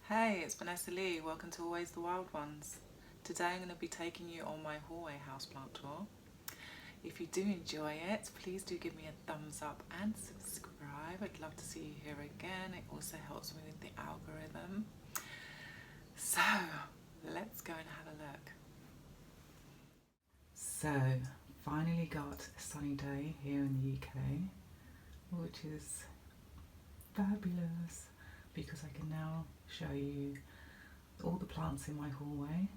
Hey, it's Vanessa Lee. Welcome to Always the Wild Ones. Today I'm going to be taking you on my Hoya houseplant tour. If you do enjoy it, please do give me a thumbs up and subscribe. I'd love to see you here again. It also helps me with the algorithm. So, let's go and have a look. So, finally got a sunny day here in the UK, which is fabulous because I can now show you all the plants in my hallway.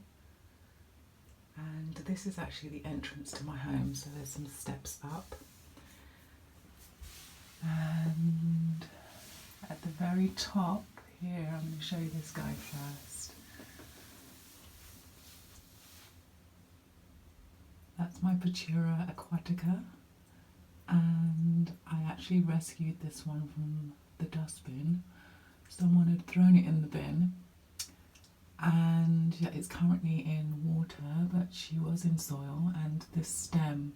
And this is actually the entrance to my home, so there's some steps up. And at the very top here, I'm going to show you this guy first. That's my pachira aquatica, and I actually rescued this one from the dustbin. Someone had thrown it in the bin, and yeah, it's currently in water, but she was in soil, and this stem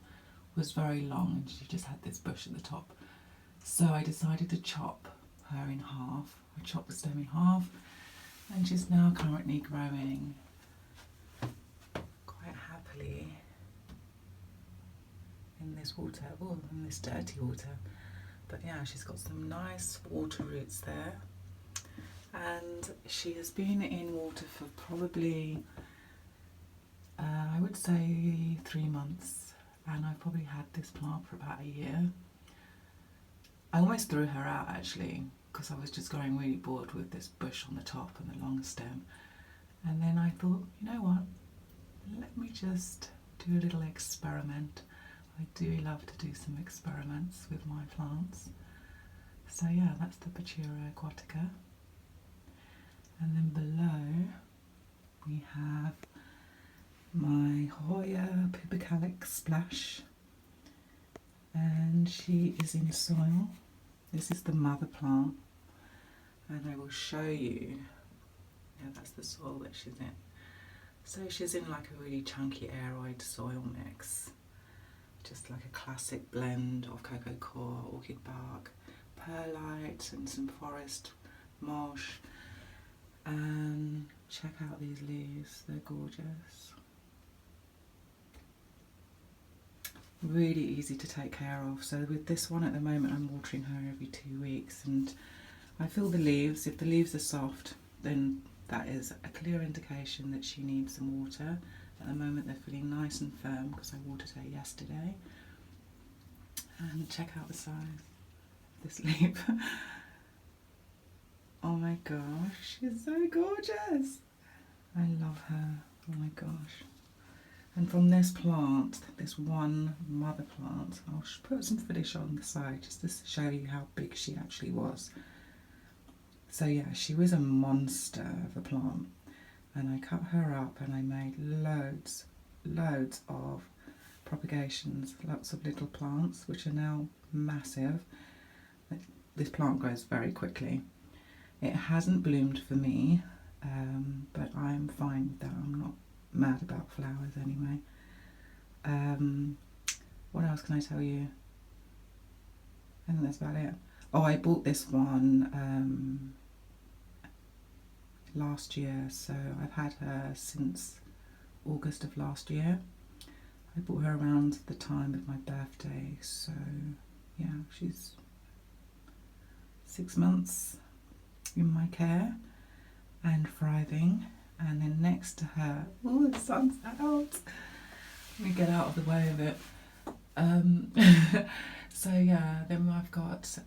was very long and she just had this bush at the top. So I decided to chop her in half. I chopped the stem in half, and she's now currently growing quite happily in this water, in this dirty water. But yeah, she's got some nice water roots there. And she has been in water for probably, I would say 3 months, and I've probably had this plant for about a year. I almost threw her out actually, because I was just growing really bored with this bush on the top and the long stem. And then I thought, you know what, let me just do a little experiment. I do love to do some experiments with my plants. So yeah, that's the pachira aquatica. And then below we have my Hoya pipicalic splash, and she is in soil. This is the mother plant, and I will show you. Yeah, that's the soil that she's in. So she's in like a really chunky aeroid soil mix, just like a classic blend of cocoa coir, orchid bark, perlite and some forest marsh. And check out these leaves, they're gorgeous. Really easy to take care of. So with this one at the moment I'm watering her every 2 weeks, and I feel the leaves. If the leaves are soft, then that is a clear indication that she needs some water. At the moment they're feeling nice and firm because I watered her yesterday. And check out the size of this leaf. Oh my gosh, she's so gorgeous. I love her, oh my gosh. And from this plant, this one mother plant, I'll put some footage on the side just to show you how big she actually was. So yeah, she was a monster of a plant. And I cut her up and I made loads of propagations, lots of little plants, which are now massive. This plant grows very quickly. It hasn't bloomed for me, but I'm fine with that. I'm not mad about flowers anyway. What else can I tell you? I think that's about it. Oh, I bought this one last year, so I've had her since August of last year. I bought her around the time of my birthday, so yeah, she's 6 months in my care and thriving. And then next to her, oh, the sun's out, let me get out of the way of it. So yeah, then I've got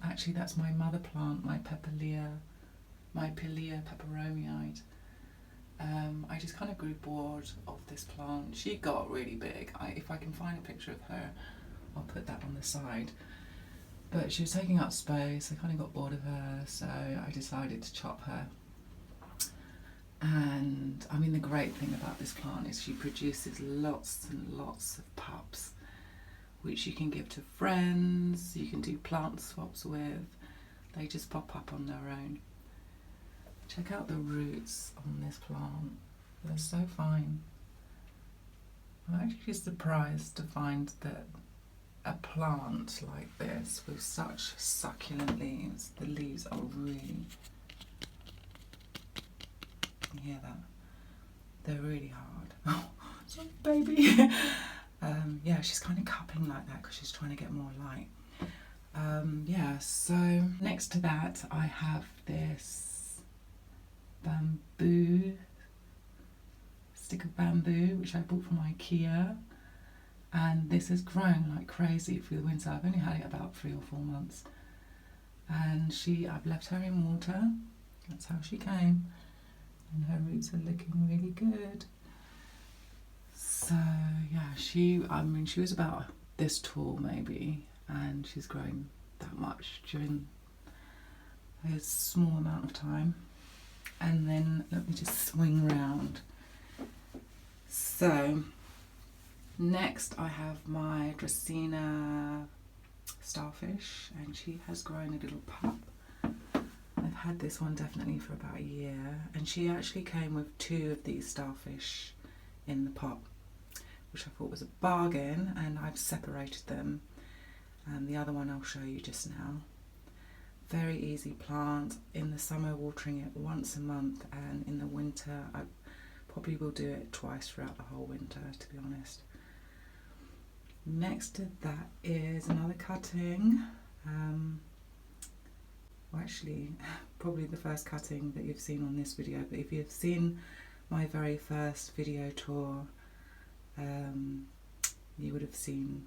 actually that's my mother plant, my pilea peperomiide. I just kind of grew bored of this plant. She got really big. If I can find a picture of her, I'll put that on the side. But she was taking up space, I kind of got bored of her, so I decided to chop her. And I mean, the great thing about this plant is she produces lots and lots of pups, which you can give to friends, you can do plant swaps with. They just pop up on their own. Check out the roots on this plant, they're so fine. I'm actually surprised to find that a plant like this with such succulent leaves, the leaves are really hear that? They're really hard. Oh, sorry, baby. Yeah, she's kind of cupping like that because she's trying to get more light. Yeah, so next to that I have this bamboo, stick of bamboo, which I bought from IKEA. And this has grown like crazy through the winter. I've only had it about 3 or 4 months. And I've left her in water. That's how she came. And her roots are looking really good. So yeah, she was about this tall maybe, and she's grown that much during a small amount of time. And then let me just swing round. So next I have my Dracena starfish, and she has grown a little pup. I've had this one definitely for about a year, and she actually came with 2 of these starfish in the pot, which I thought was a bargain, and I've separated them. And the other one I'll show you just now. Very easy plant. In the summer, watering it once a month, and in the winter I probably will do it twice throughout the whole winter, to be honest. Next to that is another cutting. Well, actually, probably the first cutting that you've seen on this video, but if you've seen my very first video tour, you would have seen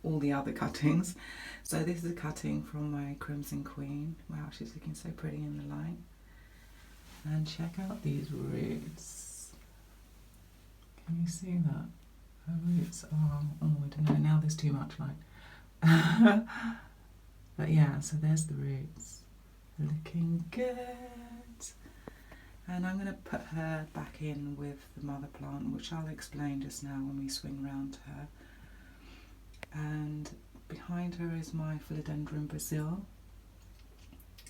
all the other cuttings. So this is a cutting from my Crimson Queen. Wow, she's looking so pretty in the light. And check out these roots. Can you see that? Her roots are, oh, I don't know, now there's too much light. But yeah, so there's the roots. Looking good. And I'm going to put her back in with the mother plant, which I'll explain just now when we swing round to her. And behind her is my philodendron Brazil.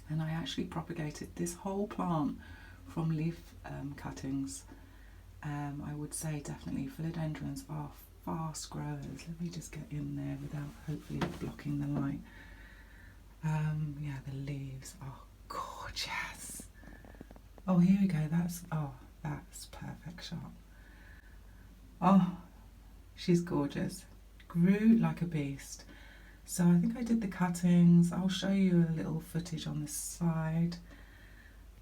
And I actually propagated this whole plant from leaf cuttings. I would say definitely philodendrons are fast growers. Let me just get in there without hopefully blocking the light. Yeah, the leaves are gorgeous. Oh, here we go. That's perfect shot. Oh, she's gorgeous. Grew like a beast. So I think I did the cuttings. I'll show you a little footage on the side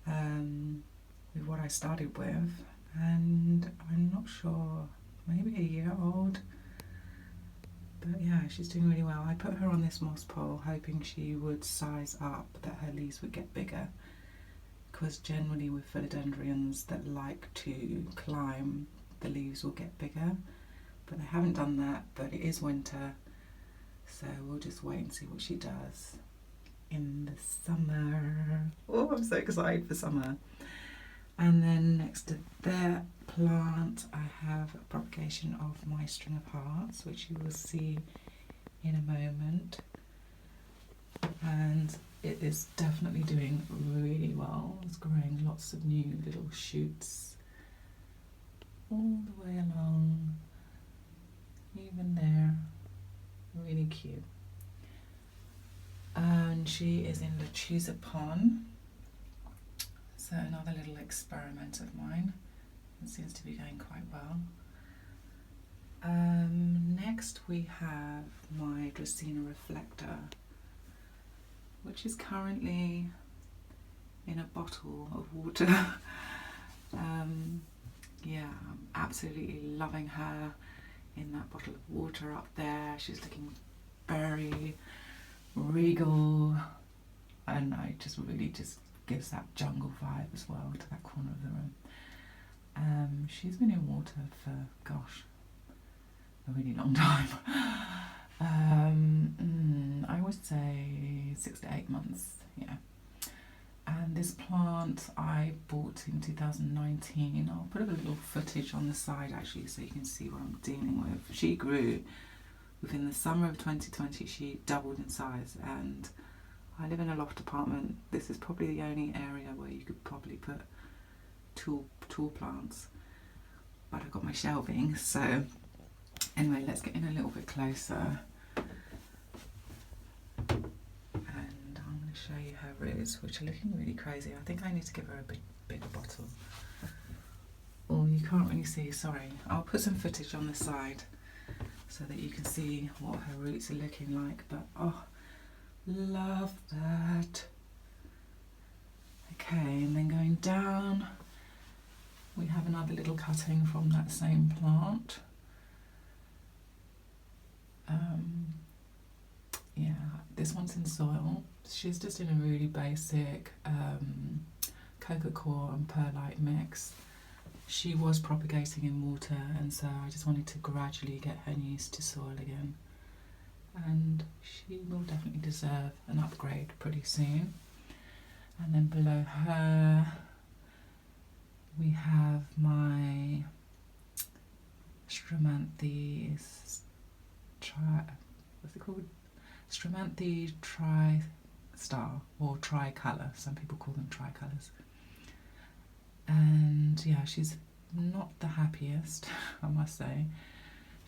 with what I started with. And I'm not sure, maybe a year old. But yeah, she's doing really well. I put her on this moss pole hoping she would size up, that her leaves would get bigger. Because generally with philodendrons that like to climb, the leaves will get bigger. But I haven't done that, but it is winter. So we'll just wait and see what she does in the summer. Oh, I'm so excited for summer. And then next to that plant, I have a propagation of my string of hearts, which you will see in a moment. And it is definitely doing really well. It's growing lots of new little shoots all the way along, even there. Really cute. And she is in the Houseplant. So another little experiment of mine. It seems to be going quite well. Next we have my Dracena reflector, which is currently in a bottle of water. Yeah, I'm absolutely loving her in that bottle of water up there. She's looking very regal, and I just really gives that jungle vibe as well to that corner of the room. She's been in water for, gosh, a really long time. I would say 6 to 8 months, yeah. And this plant I bought in 2019. I'll put a little footage on the side actually so you can see what I'm dealing with. She grew within the summer of 2020. She doubled in size, and I live in a loft apartment. This is probably the only area where you could probably put tall plants, but I've got my shelving. So anyway, let's get in a little bit closer, and I'm going to show you her roots, which are looking really crazy. I think I need to give her a bigger bottle. you can't really see, sorry. I'll put some footage on the side so that you can see what her roots are looking like, but oh, love that. Okay, and then going down, we have another little cutting from that same plant. Yeah, this one's in soil. She's just in a really basic coca coir and perlite mix. She was propagating in water, and so I just wanted to gradually get her used to soil again. And she will definitely deserve an upgrade pretty soon. And then below her, we have my Stramanthes what's it called? Stramanthe Tri-Star, or Tricolour. Some people call them tricolours. And yeah, she's not the happiest, I must say.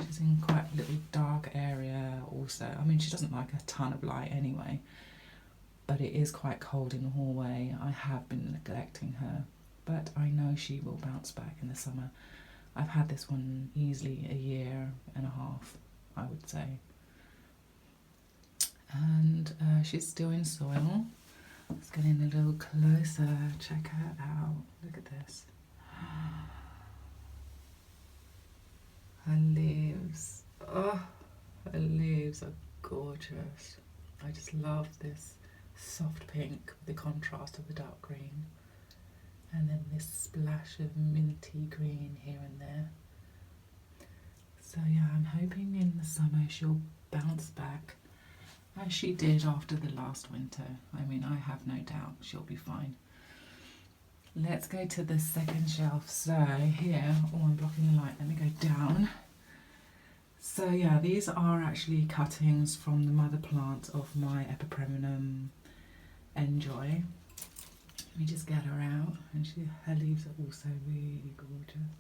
She's in quite a little dark area also. I mean, she doesn't like a ton of light anyway, but it is quite cold in the hallway. I have been neglecting her, but I know she will bounce back in the summer. I've had this one easily a year and a half, I would say. And she's still in soil. Let's get in a little closer, check her out. Look at this. Her leaves, oh, her leaves are gorgeous. I just love this soft pink with the contrast of the dark green. And then this splash of minty green here and there. So yeah, I'm hoping in the summer she'll bounce back as she did after the last winter. I mean, I have no doubt she'll be fine. Let's go to the second shelf. So here, oh, I'm blocking the light. Let me go down. So yeah, these are actually cuttings from the mother plant of my Epipremnum Enjoy. Let me just get her out, and her leaves are also really gorgeous.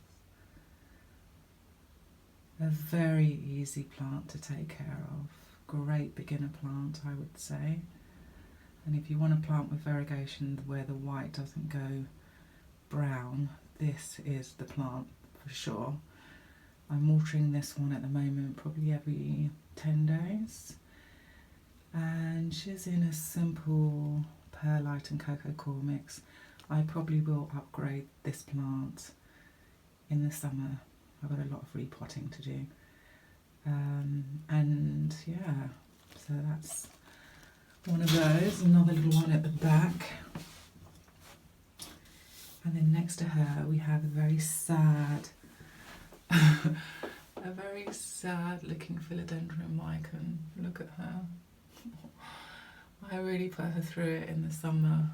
A very easy plant to take care of. Great beginner plant, I would say. And if you want a plant with variegation where the white doesn't go brown, this is the plant for sure. I'm watering this one at the moment probably every 10 days. And she's in a simple perlite and coca coir mix. I probably will upgrade this plant in the summer. I've got a lot of repotting to do. And yeah, so that's one of those. Another little one at the back. And then next to her we have a very sad a very sad looking philodendron lichen. Look at her. I really put her through it in the summer.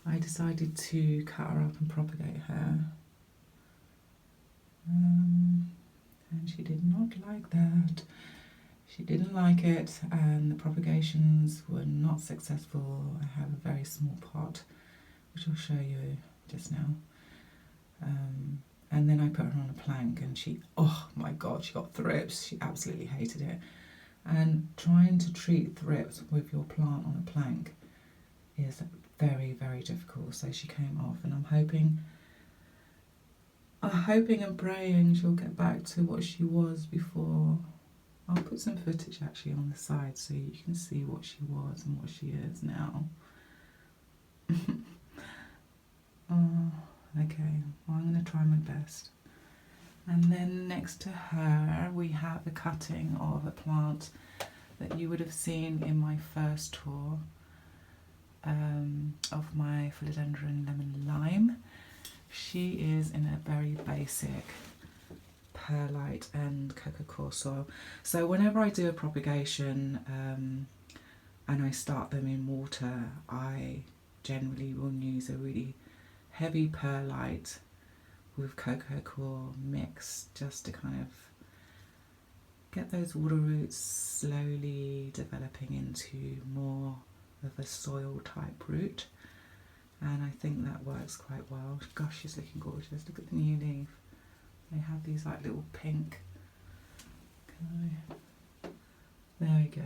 I decided to cut her up and propagate her. And she did not like that. She didn't like it, and the propagations were not successful. I have a very small pot, which I'll show you just now. And then I put her on a plank, and she, oh my god, she got thrips. She absolutely hated it. And trying to treat thrips with your plant on a plank is very, very difficult. So she came off, and I'm hoping and praying she'll get back to what she was before. I'll put some footage actually on the side so you can see what she was and what she is now. Oh, okay, well, I'm going to try my best. And then next to her we have a cutting of a plant that you would have seen in my first tour of my philodendron lemon lime. She is in a very basic perlite and coca coir soil. So whenever I do a propagation and I start them in water, I generally will use a really heavy perlite with coca coir mix, just to kind of get those water roots slowly developing into more of a soil type root. And I think that works quite well. Gosh, she's looking gorgeous. Look at the new leaf. They have these like little pink. There we go.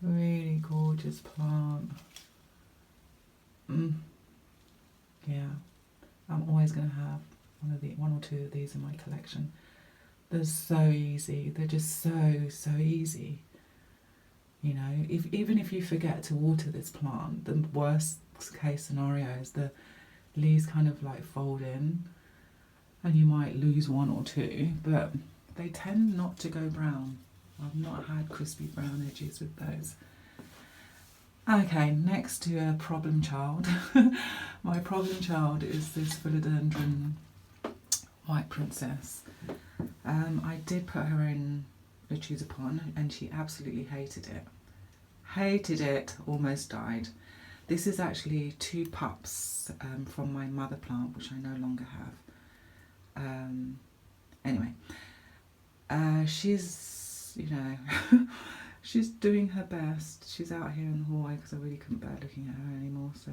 Really gorgeous plant. Yeah, always going to have one or two of these in my collection. They're so easy. They're just so easy. You know, even if you forget to water this plant, the worst case scenario is the leaves kind of like fold in and you might lose one or two, but they tend not to go brown. I've not had crispy brown edges with those. Okay, next to a problem child. My problem child is this philodendron white princess. I did put her in the choose upon and she absolutely hated it. Hated it, almost died. This is actually two pups from my mother plant, which I no longer have. Anyway, she's, you know, she's doing her best. She's out here in the hallway because I really couldn't bear looking at her anymore. So,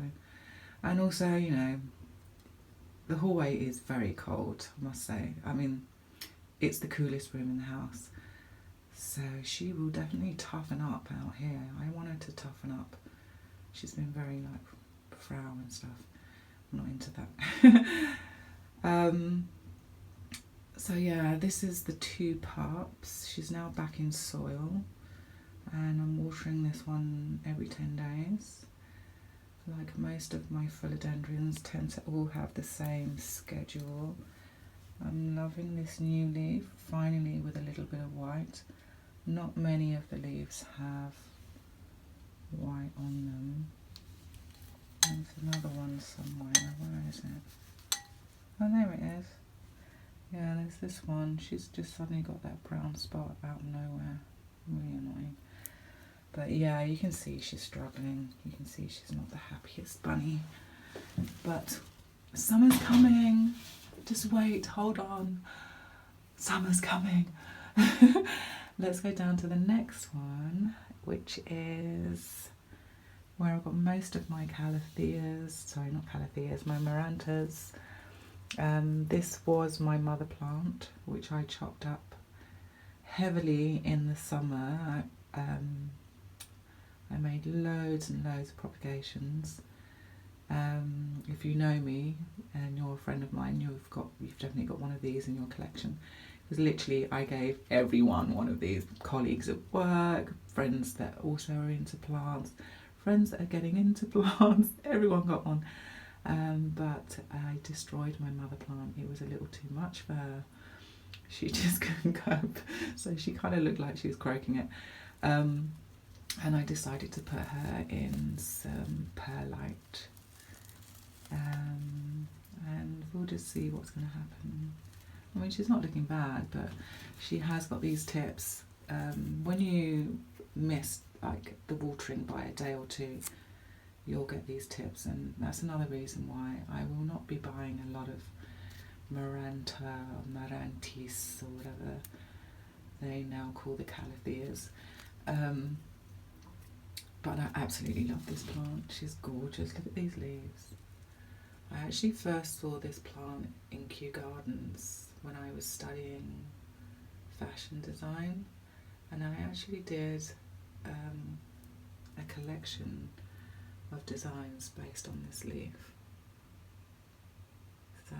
and also, you know, the hallway is very cold, I must say. I mean, it's the coolest room in the house. So she will definitely toughen up out here. I want her to toughen up. She's been very like frow and stuff. I'm not into that. So yeah, this is the two pups. She's now back in soil and I'm watering this one every 10 days. Like most of my philodendrons tend to all have the same schedule. I'm loving this new leaf, finally with a little bit of white. Not many of the leaves have white on them. There's another one somewhere. Where is it? Oh, there it is. Yeah, there's this one. She's just suddenly got that brown spot out of nowhere. Really annoying. But yeah, you can see she's struggling. You can see she's not the happiest bunny. But summer's coming. Just wait, hold on. Summer's coming. Let's go down to the next one, which is where I've got most of my calatheas, sorry, not calatheas, my Marantas. This was my mother plant, which I chopped up heavily in the summer. I made loads and loads of propagations. If you know me and you're a friend of mine, you've definitely got one of these in your collection. Because literally I gave everyone one of these, colleagues at work, friends that also are into plants, friends that are getting into plants, everyone got one. But I destroyed my mother plant. It was a little too much for her. She just couldn't cope. So she kind of looked like she was croaking it. And I decided to put her in some perlite. And we'll just see what's going to happen. I mean, she's not looking bad, but she has got these tips. When you miss like the watering by a day or two, you'll get these tips, and that's another reason why I will not be buying a lot of Maranta or Marantis or whatever they now call the calatheas. But I absolutely love this plant. She's gorgeous. Look at these leaves. I actually first saw this plant in Kew Gardens when I was studying fashion design, and I actually did a collection of designs based on this leaf. So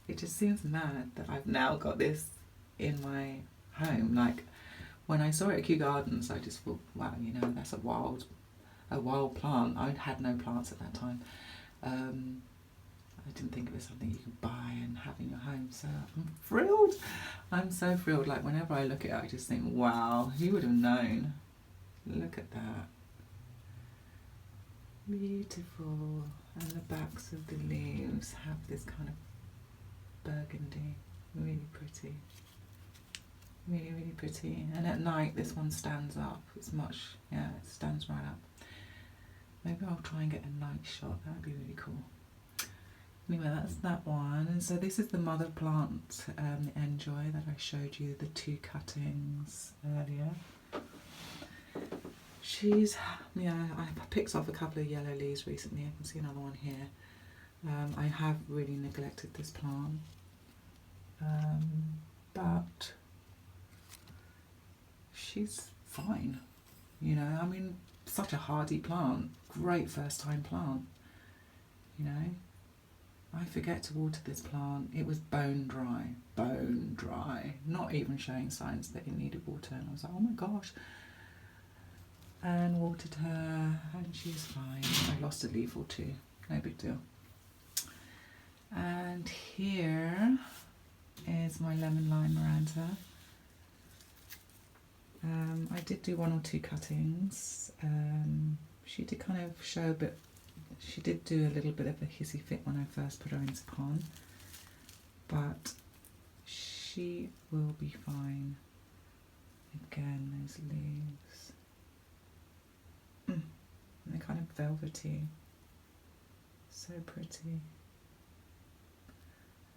it just seems mad that I've now got this in my home. Like when I saw it at Kew Gardens, I just thought, wow, you know, that's a wild plant. I had no plants at that time. I didn't think it was something you could buy and have in your home, so I'm thrilled. I'm so thrilled. Like whenever I look at it, I just think, wow, who would have known? Look at that. Beautiful. And the backs of the leaves have this kind of burgundy. Really pretty. Really, really pretty. And at night, this one stands up. It's much, yeah, it stands right up. Maybe I'll try and get a night shot. That'd be really cool. Anyway, that's that one. And so this is the mother plant, Enjoy, that I showed you the two cuttings earlier. She's, yeah, I picked off a couple of yellow leaves recently. I can see another one here. I have really neglected this plant. But she's fine. You know, I mean, such a hardy plant. Great first time plant, you know. I forget to water this plant. It was bone dry, not even showing signs that it needed water. And I was like, oh my gosh. And watered her, and she's fine. I lost a leaf or two, no big deal. And here is my lemon lime Maranta. I did do 1 or 2 cuttings. She did kind of show a bit, she did do a little bit of a hissy fit when I first put her into pond, but she will be fine. Again, those leaves. And they're kind of velvety. So pretty.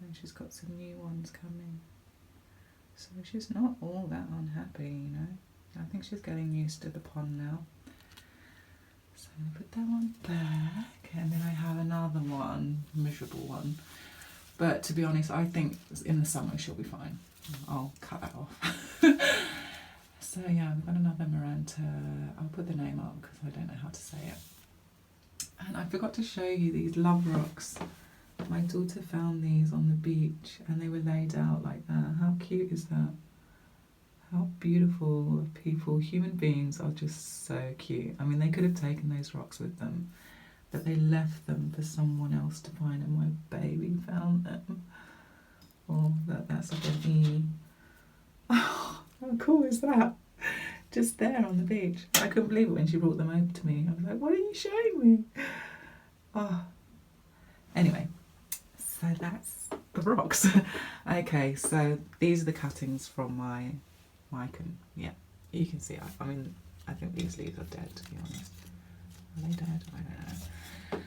And she's got some new ones coming. So she's not all that unhappy, you know. I think she's getting used to the pond now. So I'm going to put that one back, and then I have another one, miserable one. But to be honest, I think in the summer she'll be fine. I'll cut that off. So yeah, I've got another Maranta. I'll put the name up because I don't know how to say it. And I forgot to show you these love rocks. My daughter found these on the beach and they were laid out like that. How cute is that? How beautiful people, human beings are just so cute. I mean, they could have taken those rocks with them, but they left them for someone else to find, and my baby found them. Oh, that's like an E. Oh, how cool is that? Just there on the beach. I couldn't believe it when she brought them over to me. I was like, what are you showing me? Oh. Anyway, so that's the rocks. Okay, so these are the cuttings from my Mycon. Yeah, you can see. I mean, I think these leaves are dead, to be honest. Are they dead? I don't know.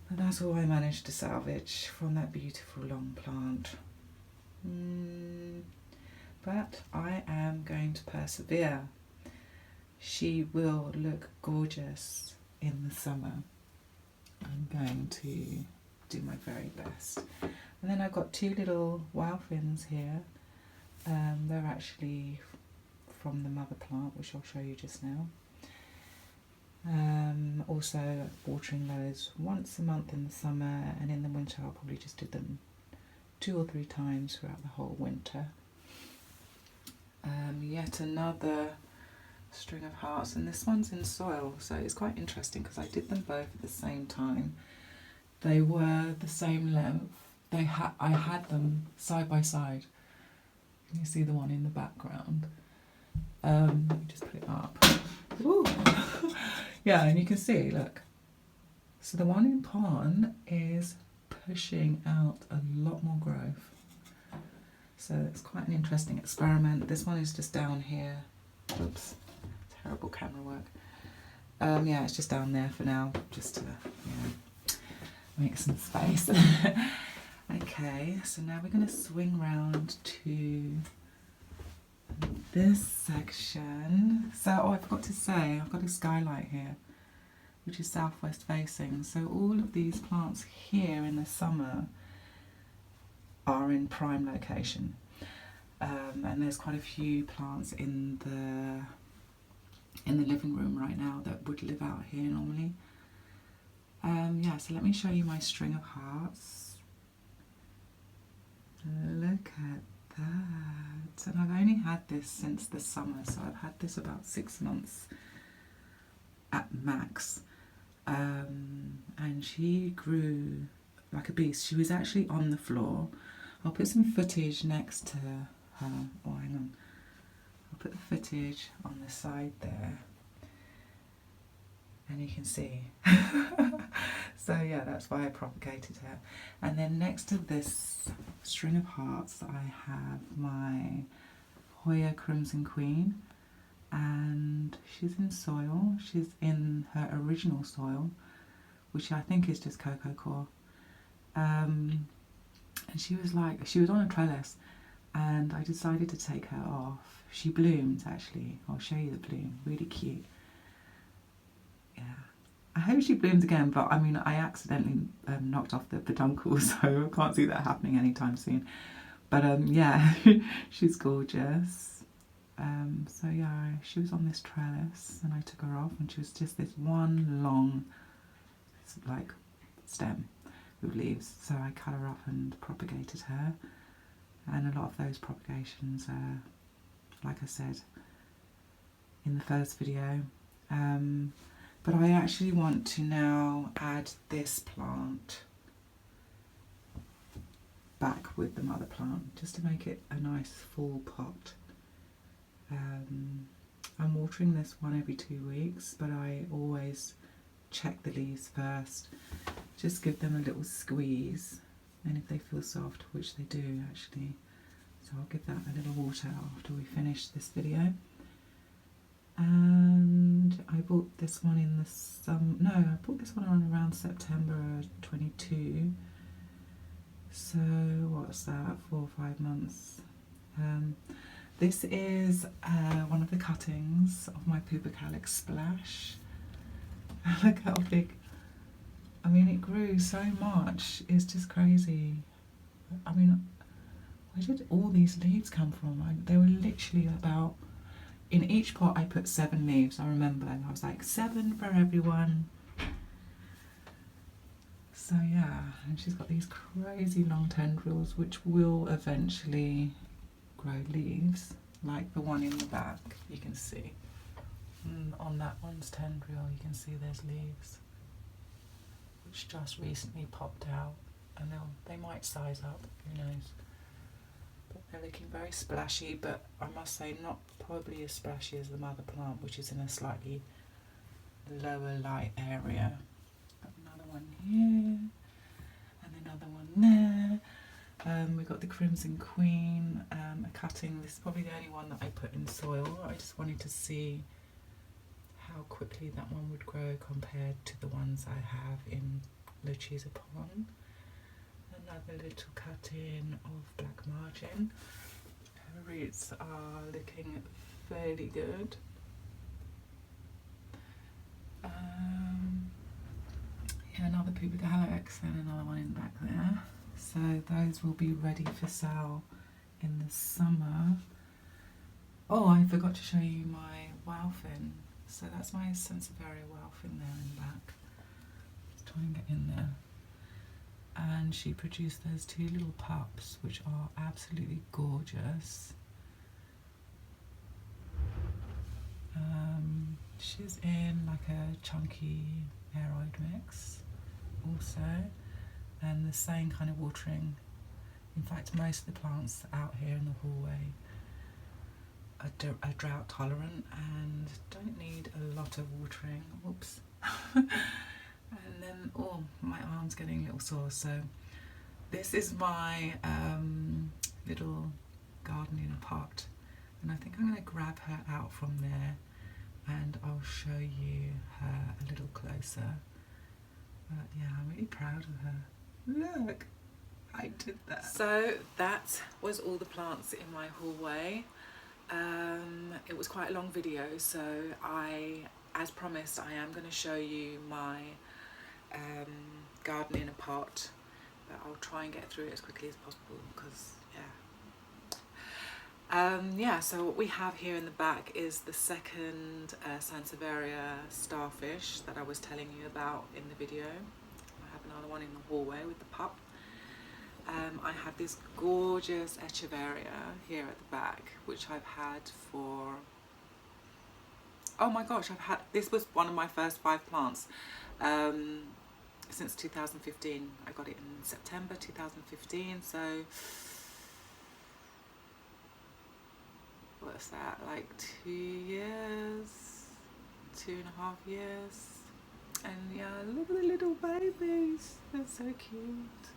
But that's all I managed to salvage from that beautiful long plant. But I am going to persevere. She will look gorgeous in the summer. I'm going to do my very best. And then I've got 2 little wild fins here. They're actually from the mother plant, which I'll show you just now. Also watering those once a month in the summer, and in the winter I'll probably just do them 2 or 3 times throughout the whole winter. Yet another string of hearts, and this one's in soil, so it's quite interesting because I did them both at the same time. They were the same length. I had them side by side. Can you see the one in the background? Let me just put it up. Ooh. Yeah, and you can see, look. So the one in pond is pushing out a lot more growth. So it's quite an interesting experiment. This one is just down here. Oops, terrible camera work. Yeah, it's just down there for now, just to, make some space. Okay, so now we're going to swing round to this section. So, I forgot to say, I've got a skylight here, which is southwest facing. So all of these plants here in the summer are in prime location. And there's quite a few plants in the living room right now that would live out here normally. Yeah, so let me show you my string of hearts. Look at that. And I've only had this since the summer, so I've had this about 6 months at max. And she grew like a beast. She was actually on the floor. I'll put some footage next to her. Oh, hang on. I'll put the footage on the side there. And you can see. So yeah, that's why I propagated her. And then next to this string of hearts, I have my Hoya Crimson Queen. And she's in soil. She's in her original soil, which I think is just cocoa core. And she was on a trellis, and I decided to take her off. She bloomed, actually. I'll show you the bloom. Really cute. Yeah. I hope she blooms again, but I mean, I accidentally knocked off the peduncle, so I can't see that happening anytime soon. But yeah, she's gorgeous. So yeah, she was on this trellis, and I took her off, and she was just this one long, like, stem. with leaves, so I colour up and propagated her, and a lot of those propagations are, like I said in the first video, but I actually want to now add this plant back with the mother plant just to make it a nice full pot. I'm watering this one every 2 weeks, but I always check the leaves first, just give them a little squeeze, and if they feel soft, which they do actually, so I'll give that a little water after we finish this video. And I bought this one in the I bought this one around September 22, so what's that, 4 or 5 months. This is one of the cuttings of my Pupacalic Splash. Look how big. I mean, it grew so much, it's just crazy. I mean, where did all these leaves come from? They were literally about, in each pot I put 7 leaves, I remember, and I was like, 7 for everyone. So yeah, and she's got these crazy long tendrils which will eventually grow leaves, like the one in the back, you can see. On that one's tendril you can see there's leaves which just recently popped out, and they might size up, who knows. But they're looking very splashy, but I must say not probably as splashy as the mother plant, which is in a slightly lower light area. Got another one here and another one there. We've got the Crimson Queen, a cutting. This is probably the only one that I put in soil. I just wanted to see how quickly that one would grow compared to the ones I have in Luciza Pond. Another little cutting of Black Margin. Her roots are looking fairly good. Yeah, another Pupacalic and another one in the back there. So those will be ready for sale in the summer. Oh, I forgot to show you my Wildfin. So that's my Sansevieria Wildfin there in the back. Let's try and get in there. And she produced those 2 little pups, which are absolutely gorgeous. She's in like a chunky aeroid mix also, and the same kind of watering. In fact, most of the plants out here in the hallway are drought tolerant and don't need a lot of watering. Whoops. And then, oh, my arm's getting a little sore. So this is my little garden in a pot, and I think I'm going to grab her out from there and I'll show you her a little closer. But yeah, I'm really proud of her. Look, I did that. So that was all the plants in my hallway. It was quite a long video, so as promised, I am going to show you my garden in a pot, but I'll try and get through it as quickly as possible because yeah, so what we have here in the back is the second Sansevieria starfish that I was telling you about in the video. I have another one in the hallway with the pup. I have this gorgeous Echeveria here at the back, which I've had for, oh my gosh, this was one of my first 5 plants since 2015. I got it in September 2015, so what's that, like 2 years, 2.5 years, and yeah, look at the little babies, they're so cute.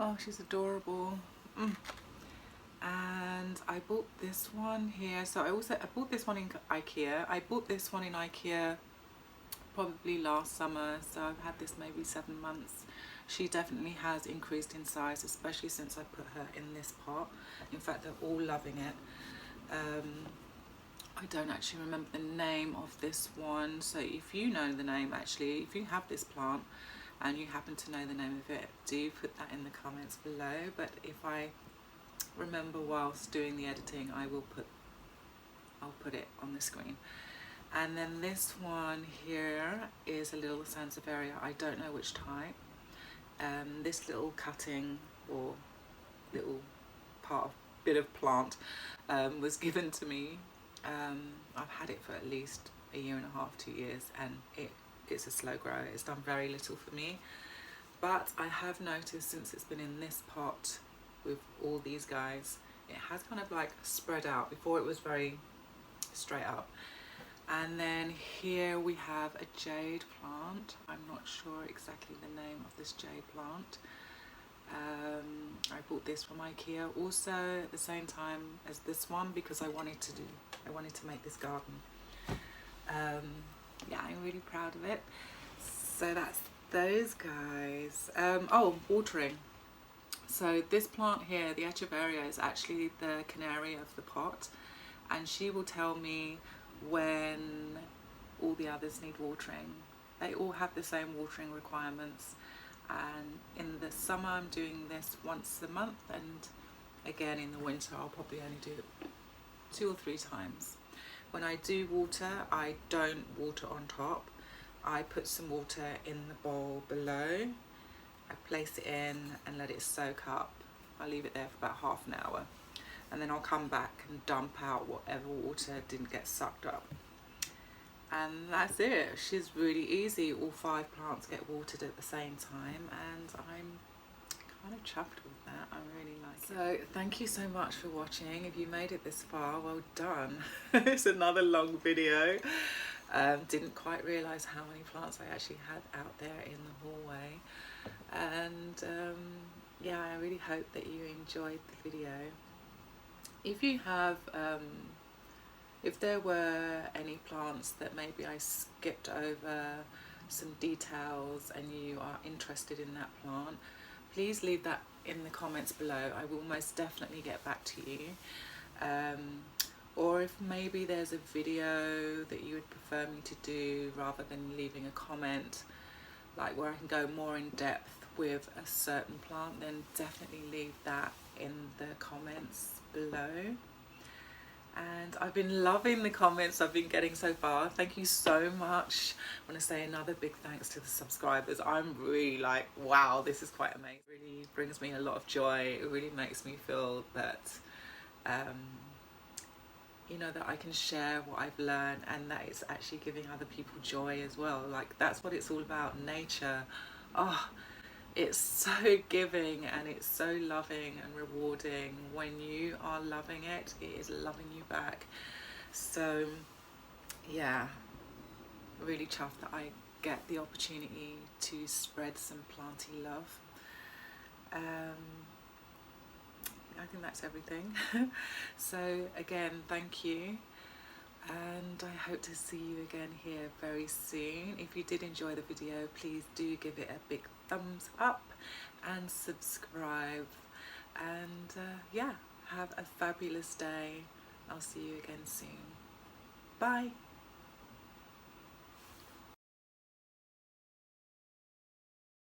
Oh, she's adorable. And I bought this one here, so I bought this one in IKEA. I bought this one in IKEA probably last summer, so I've had this maybe 7 months. She definitely has increased in size, especially since I put her in this pot. In fact, they're all loving it. I don't actually remember the name of this one, so if you know the name, actually, if you have this plant and you happen to know the name of it, do put that in the comments below. But if I remember whilst doing the editing, I'll put it on the screen. And then this one here is a little Sansevieria. I don't know which type. This little cutting or little bit of plant was given to me. I've had it for at least a year and a half, 2 years, and it's a slow grower. It's done very little for me, but I have noticed since it's been in this pot with all these guys, it has kind of like spread out. Before it was very straight up. And then here we have a jade plant. I'm not sure exactly the name of this jade plant. I bought this from IKEA also at the same time as this one because I wanted to make this garden. Yeah, I'm really proud of it. So that's those guys. Oh, watering. So this plant here, the Echeveria, is actually the canary of the pot, and she will tell me when all the others need watering. They all have the same watering requirements, and in the summer I'm doing this once a month, and again in the winter I'll probably only do it 2 or 3 times. When I do water, I don't water on top. I put some water in the bowl below, I place it in and let it soak up. I leave it there for about half an hour, and then I'll come back and dump out whatever water didn't get sucked up. And that's it. She's really easy. All 5 plants get watered at the same time, and I'm kind of chuffed with that. I really like it. So thank you so much for watching. If you made it this far, well done. It's another long video. Didn't quite realise how many plants I actually had out there in the hallway. And yeah, I really hope that you enjoyed the video. If you have if there were any plants that maybe I skipped over some details and you are interested in that plant, please leave that in the comments below. I will most definitely get back to you. Or if maybe there's a video that you would prefer me to do rather than leaving a comment, like where I can go more in depth with a certain plant, then definitely leave that in the comments below. And I've been loving the comments I've been getting so far. Thank you so much. I want to say another big thanks to the subscribers. I'm really like, wow, this is quite amazing. It really brings me a lot of joy. It really makes me feel that you know, that I can share what I've learned, and that it's actually giving other people joy as well. Like, that's what it's all about. Nature, oh, it's so giving and it's so loving and rewarding. When you are loving it, it is loving you back. So yeah, really chuffed that I get the opportunity to spread some planty love. I think that's everything. So again, thank you, and I hope to see you again here very soon. If you did enjoy the video, please do give it a big thumbs up and subscribe, and yeah, have a fabulous day. I'll see you again soon. Bye.